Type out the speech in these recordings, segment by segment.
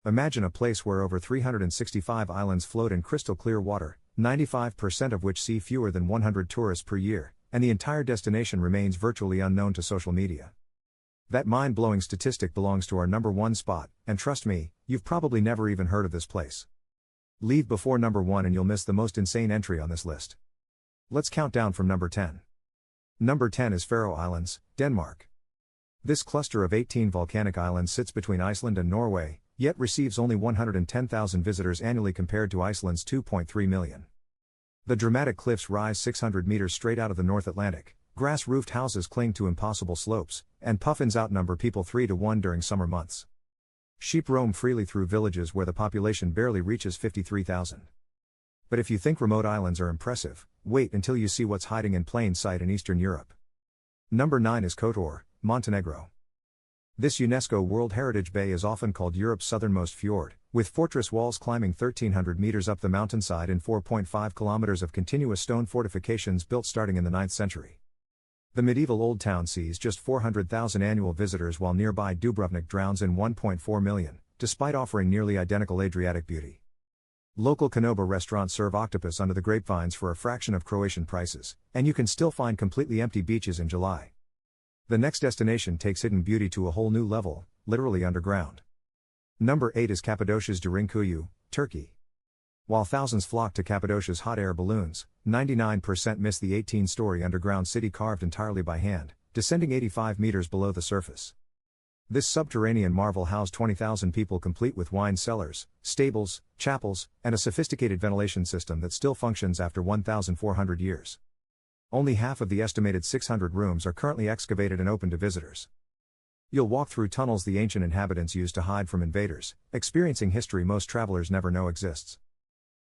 Imagine a place where over 365 islands float in crystal clear water, 95% of which see fewer than 100 tourists per year, and the entire destination remains virtually unknown to social media. That mind-blowing statistic belongs to our number one spot, and trust me, you've probably never even heard of this place. Leave before number 1 and you'll miss the most insane entry on this list. Let's count down from number 10. Number 10 is Faroe Islands, Denmark. This cluster of 18 volcanic islands sits between Iceland and Norway, yet receives only 110,000 visitors annually compared to Iceland's 2.3 million. The dramatic cliffs rise 600 meters straight out of the North Atlantic, grass-roofed houses cling to impossible slopes, and puffins outnumber people 3 to 1 during summer months. Sheep roam freely through villages where the population barely reaches 53,000. But if you think remote islands are impressive, wait until you see what's hiding in plain sight in Eastern Europe. Number 9 is Kotor, Montenegro. This UNESCO World Heritage Bay is often called Europe's southernmost fjord, with fortress walls climbing 1,300 meters up the mountainside and 4.5 kilometers of continuous stone fortifications built starting in the 9th century. The medieval old town sees just 400,000 annual visitors while nearby Dubrovnik drowns in 1.4 million, despite offering nearly identical Adriatic beauty. Local Konoba restaurants serve octopus under the grapevines for a fraction of Croatian prices, and you can still find completely empty beaches in July. The next destination takes hidden beauty to a whole new level, literally underground. Number 8 is Cappadocia's Derinkuyu, Turkey. While thousands flock to Cappadocia's hot air balloons, 99% miss the 18-story underground city carved entirely by hand, descending 85 meters below the surface. This subterranean marvel housed 20,000 people complete with wine cellars, stables, chapels, and a sophisticated ventilation system that still functions after 1,400 years. Only half of the estimated 600 rooms are currently excavated and open to visitors. You'll walk through tunnels the ancient inhabitants used to hide from invaders, experiencing history most travelers never know exists.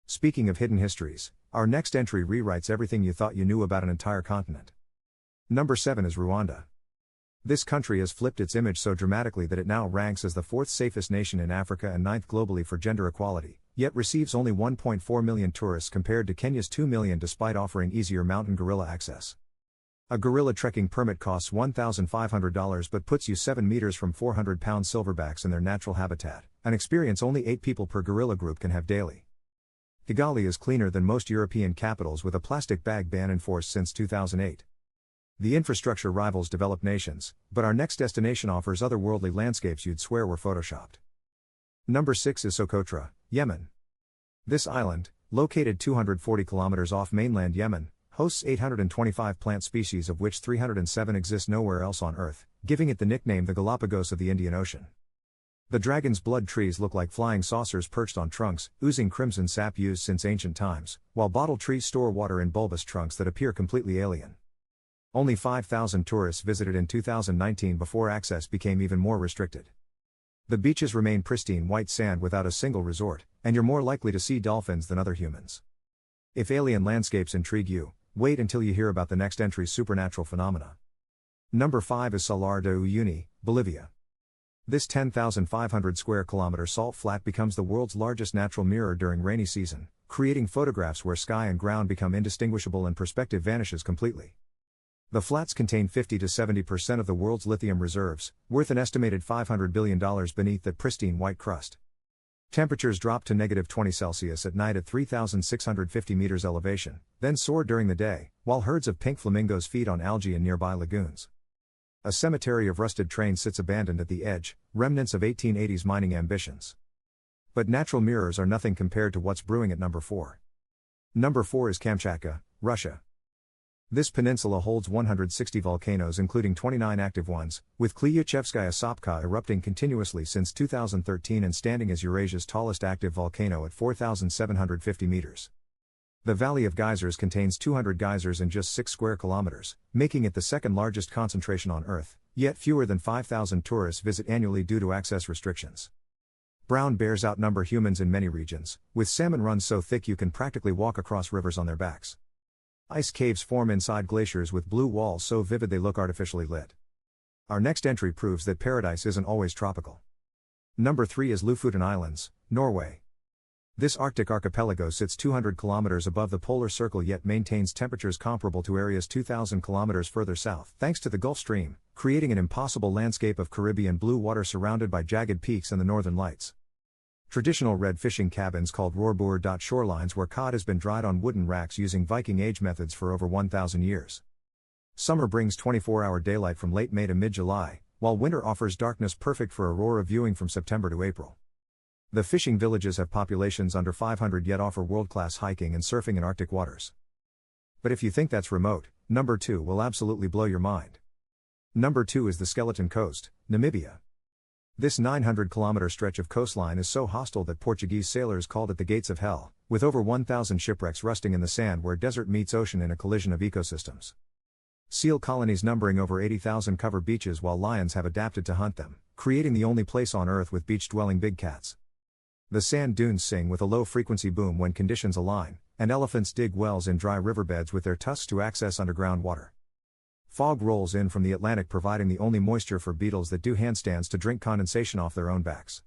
Speaking of hidden histories, our next entry rewrites everything you thought you knew about an entire continent. Number 7 is Rwanda. This country has flipped its image so dramatically that it now ranks as the 4th safest nation in Africa and 9th globally for gender equality, yet receives only 1.4 million tourists compared to Kenya's 2 million despite offering easier mountain gorilla access. A gorilla trekking permit costs $1,500 but puts you 7 meters from 400-pound silverbacks in their natural habitat, an experience only 8 people per gorilla group can have daily. Kigali is cleaner than most European capitals with a plastic bag ban enforced since 2008. The infrastructure rivals developed nations, but our next destination offers otherworldly landscapes you'd swear were photoshopped. Number 6 is Socotra, Yemen. This island, located 240 kilometers off mainland Yemen, hosts 825 plant species of which 307 exist nowhere else on Earth, giving it the nickname the Galapagos of the Indian Ocean. The dragon's blood trees look like flying saucers perched on trunks, oozing crimson sap used since ancient times, while bottle trees store water in bulbous trunks that appear completely alien. Only 5,000 tourists visited in 2019 before access became even more restricted. The beaches remain pristine white sand without a single resort, and you're more likely to see dolphins than other humans. If alien landscapes intrigue you, wait until you hear about the next entry's supernatural phenomena. Number 5 is Salar de Uyuni, Bolivia. This 10,500 square kilometer salt flat becomes the world's largest natural mirror during rainy season, creating photographs where sky and ground become indistinguishable and perspective vanishes completely. The flats contain 50 to 70% of the world's lithium reserves, worth an estimated $500 billion beneath that pristine white crust. Temperatures drop to -20°C at night at 3,650 meters elevation, then soar during the day, while herds of pink flamingos feed on algae in nearby lagoons. A cemetery of rusted trains sits abandoned at the edge, remnants of 1880s mining ambitions. But natural mirrors are nothing compared to what's brewing at number 4. Number 4 is Kamchatka, Russia. This peninsula holds 160 volcanoes including 29 active ones, with Klyuchevskaya Sopka erupting continuously since 2013 and standing as Eurasia's tallest active volcano at 4,750 meters. The Valley of Geysers contains 200 geysers in just 6 square kilometers, making it the second largest concentration on Earth, yet fewer than 5,000 tourists visit annually due to access restrictions. Brown bears outnumber humans in many regions, with salmon runs so thick you can practically walk across rivers on their backs. Ice caves form inside glaciers with blue walls so vivid they look artificially lit. Our next entry proves that paradise isn't always tropical. Number 3 is Lofoten Islands, Norway. This Arctic archipelago sits 200 kilometers above the polar circle yet maintains temperatures comparable to areas 2,000 kilometers further south thanks to the Gulf Stream, creating an impossible landscape of Caribbean blue water surrounded by jagged peaks and the northern lights. Traditional red fishing cabins called roerboer. Shorelines where cod has been dried on wooden racks using Viking age methods for over 1,000 years. Summer brings 24-hour daylight from late May to mid-July, while winter offers darkness perfect for aurora viewing from September to April. The fishing villages have populations under 500 yet offer world-class hiking and surfing in Arctic waters. But if you think that's remote, number 2 will absolutely blow your mind. Number 2 is the Skeleton Coast, Namibia. This 900-kilometer stretch of coastline is so hostile that Portuguese sailors called it the Gates of Hell, with over 1,000 shipwrecks rusting in the sand where desert meets ocean in a collision of ecosystems. Seal colonies numbering over 80,000 cover beaches while lions have adapted to hunt them, creating the only place on Earth with beach-dwelling big cats. The sand dunes sing with a low-frequency boom when conditions align, and elephants dig wells in dry riverbeds with their tusks to access underground water. Fog rolls in from the Atlantic providing the only moisture for beetles that do handstands to drink condensation off their own backs.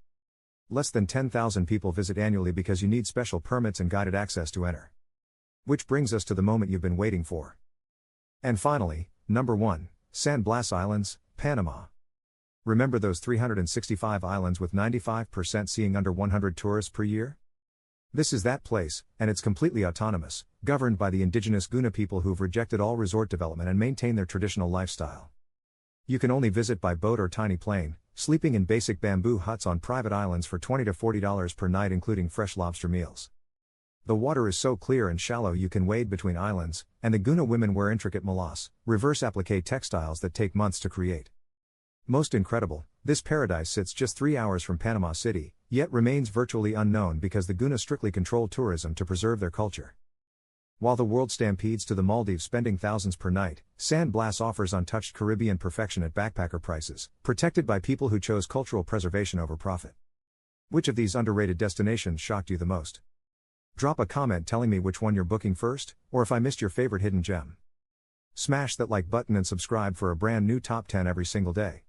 Less than 10,000 people visit annually because you need special permits and guided access to enter. Which brings us to the moment you've been waiting for. And finally, number 1, San Blas Islands, Panama. Remember those 365 islands with 95% seeing under 100 tourists per year? This is that place, and it's completely autonomous, governed by the indigenous Guna people who've rejected all resort development and maintain their traditional lifestyle. You can only visit by boat or tiny plane, sleeping in basic bamboo huts on private islands for $20 to $40 per night including fresh lobster meals. The water is so clear and shallow you can wade between islands, and the Guna women wear intricate molas, reverse applique textiles that take months to create. Most incredible, this paradise sits just 3 hours from Panama City, yet remains virtually unknown because the Guna strictly control tourism to preserve their culture. While the world stampedes to the Maldives spending thousands per night, San Blas offers untouched Caribbean perfection at backpacker prices, protected by people who chose cultural preservation over profit. Which of these underrated destinations shocked you the most? Drop a comment telling me which one you're booking first, or if I missed your favorite hidden gem. Smash that like button and subscribe for a brand new top 10 every single day.